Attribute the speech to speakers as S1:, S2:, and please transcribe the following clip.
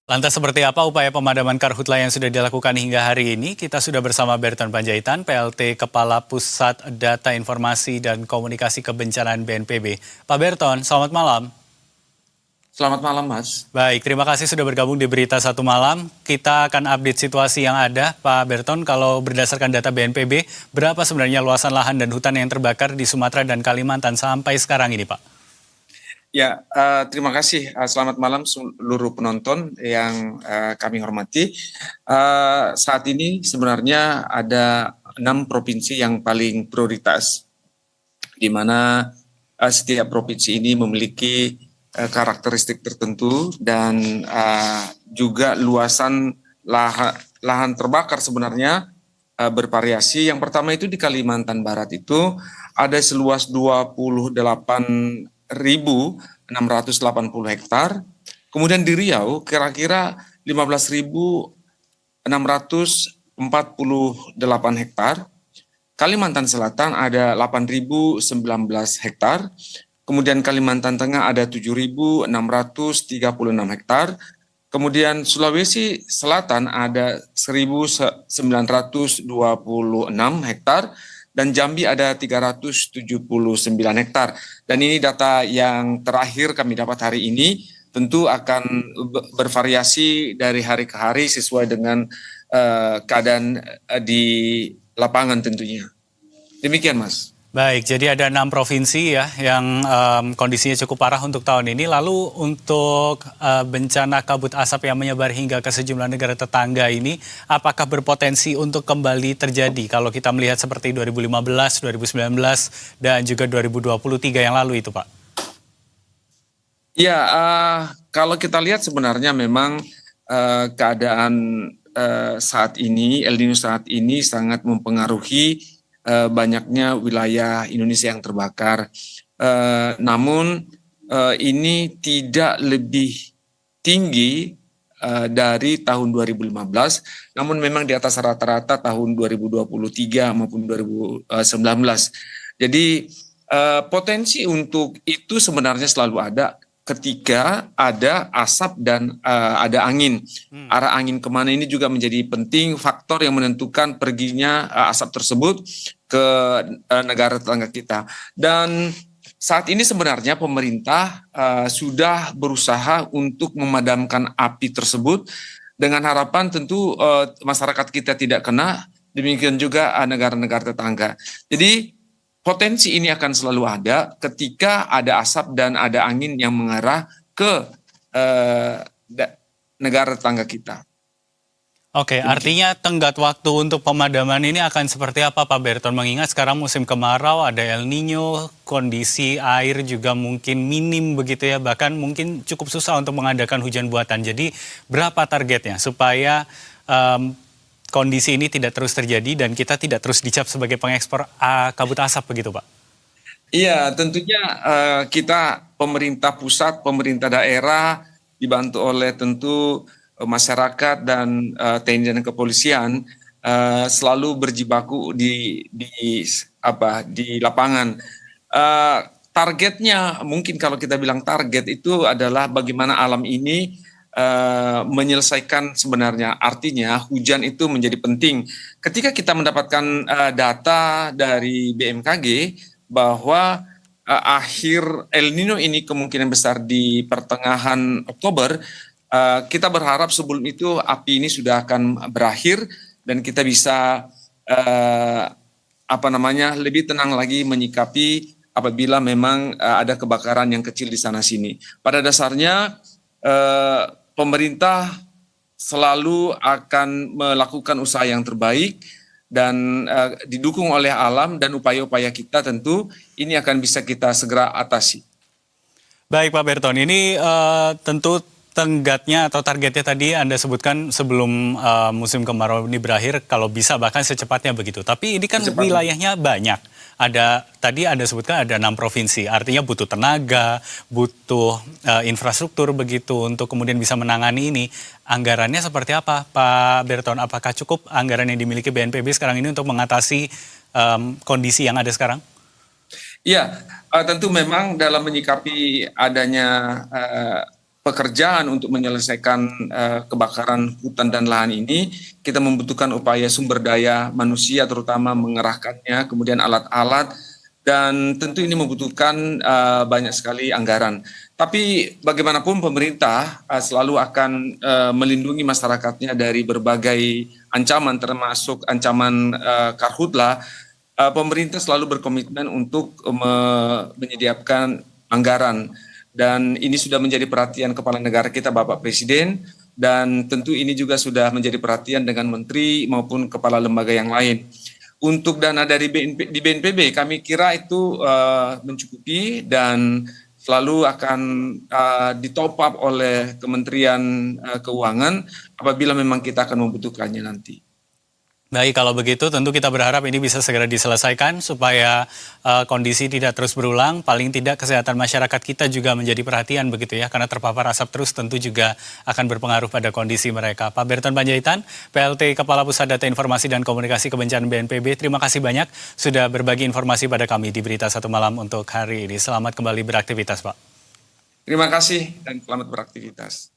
S1: Lantas seperti apa upaya pemadaman karhutla yang sudah dilakukan hingga hari ini? Kita sudah bersama Berton Panjaitan, PLT Kepala Pusat Data Informasi dan Komunikasi Kebencanaan BNPB. Pak Berton, selamat malam.
S2: Selamat malam, Mas.
S1: Baik, terima kasih sudah bergabung di Berita Satu Malam. Kita akan update situasi yang ada. Pak Berton, kalau berdasarkan data BNPB, berapa sebenarnya luasan lahan dan hutan yang terbakar di Sumatera dan Kalimantan sampai sekarang ini, Pak?
S2: Ya, terima kasih. Selamat malam seluruh penonton yang kami hormati. Saat ini sebenarnya ada 6 provinsi yang paling prioritas, di mana setiap provinsi ini memiliki karakteristik tertentu dan juga luasan lahan terbakar sebenarnya bervariasi. Yang pertama itu di Kalimantan Barat itu ada seluas 28.680 hektar. Kemudian di Riau kira-kira 15.648 hektar. Kalimantan Selatan ada 8.019 hektar. Kemudian Kalimantan Tengah ada 7.636 hektar. Kemudian Sulawesi Selatan ada 1.926 hektar. Dan Jambi ada 379 hektar. Dan ini data yang terakhir kami dapat hari ini, tentu akan bervariasi dari hari ke hari sesuai dengan keadaan di lapangan tentunya. Demikian, Mas.
S1: Baik, jadi ada 6 provinsi ya yang kondisinya cukup parah untuk tahun ini. Lalu untuk bencana kabut asap yang menyebar hingga ke sejumlah negara tetangga ini, apakah berpotensi untuk kembali terjadi kalau kita melihat seperti 2015, 2019, dan juga 2023 yang lalu itu, Pak?
S2: Ya, kalau kita lihat sebenarnya memang keadaan saat ini, El Nino saat ini sangat mempengaruhi banyaknya wilayah Indonesia yang terbakar. Namun ini tidak lebih tinggi dari tahun 2015, namun memang di atas rata-rata tahun 2023 maupun 2019. Jadi potensi untuk itu sebenarnya selalu ada ketika ada asap dan ada angin. Arah angin kemana ini juga menjadi penting, faktor yang menentukan perginya asap tersebut ke negara tetangga kita. Dan saat ini sebenarnya pemerintah sudah berusaha untuk memadamkan api tersebut dengan harapan tentu masyarakat kita tidak kena, demikian juga negara-negara tetangga. Jadi potensi ini akan selalu ada ketika ada asap dan ada angin yang mengarah ke negara tetangga kita.
S1: Oke, artinya tenggat waktu untuk pemadaman ini akan seperti apa, Pak Berton? Mengingat sekarang musim kemarau, ada El Nino, kondisi air juga mungkin minim begitu ya, bahkan mungkin cukup susah untuk mengadakan hujan buatan. Jadi berapa targetnya supaya kondisi ini tidak terus terjadi dan kita tidak terus dicap sebagai pengekspor kabut asap begitu, Pak?
S2: Iya, tentunya kita pemerintah pusat, pemerintah daerah dibantu oleh tentu masyarakat dan TNI dan kepolisian selalu berjibaku di lapangan. Targetnya mungkin kalau kita bilang target itu adalah bagaimana alam ini menyelesaikan sebenarnya. Artinya hujan itu menjadi penting. Ketika kita mendapatkan data dari BMKG bahwa akhir El Nino ini kemungkinan besar di pertengahan Oktober, kita berharap sebelum itu api ini sudah akan berakhir dan kita bisa lebih tenang lagi menyikapi apabila memang ada kebakaran yang kecil di sana sini. Pada dasarnya pemerintah selalu akan melakukan usaha yang terbaik dan didukung oleh alam dan upaya-upaya kita tentu ini akan bisa kita segera atasi.
S1: Baik, Pak Berton, ini tentu tenggatnya atau targetnya tadi Anda sebutkan sebelum musim kemarau ini berakhir, kalau bisa bahkan secepatnya begitu. Tapi ini kan wilayahnya banyak. Tadi Anda sebutkan ada 6 provinsi, artinya butuh tenaga, butuh infrastruktur begitu untuk kemudian bisa menangani ini. Anggarannya seperti apa, Pak Berton? Apakah cukup anggaran yang dimiliki BNPB sekarang ini untuk mengatasi kondisi yang ada sekarang?
S2: Iya, tentu memang dalam menyikapi adanya pekerjaan untuk menyelesaikan kebakaran hutan dan lahan ini, kita membutuhkan upaya sumber daya manusia, terutama mengerahkannya, kemudian alat-alat, dan tentu ini membutuhkan banyak sekali anggaran. Tapi bagaimanapun pemerintah selalu akan melindungi masyarakatnya dari berbagai ancaman, termasuk ancaman karhutla. Pemerintah selalu berkomitmen untuk menyediakan anggaran. Dan ini sudah menjadi perhatian Kepala Negara kita, Bapak Presiden, dan tentu ini juga sudah menjadi perhatian dengan Menteri maupun Kepala Lembaga yang lain. Untuk dana dari di BNPB, kami kira itu mencukupi dan selalu akan ditop up oleh Kementerian Keuangan apabila memang kita akan membutuhkannya nanti.
S1: Baik, kalau begitu tentu kita berharap ini bisa segera diselesaikan supaya kondisi tidak terus berulang. Paling tidak kesehatan masyarakat kita juga menjadi perhatian begitu ya, karena terpapar asap terus tentu juga akan berpengaruh pada kondisi mereka. Pak Berton Panjaitan, PLT Kepala Pusat Data Informasi dan Komunikasi Kebencanaan BNPB, terima kasih banyak sudah berbagi informasi pada kami di Berita Satu Malam untuk hari ini. Selamat kembali beraktivitas, Pak.
S2: Terima kasih dan selamat beraktivitas.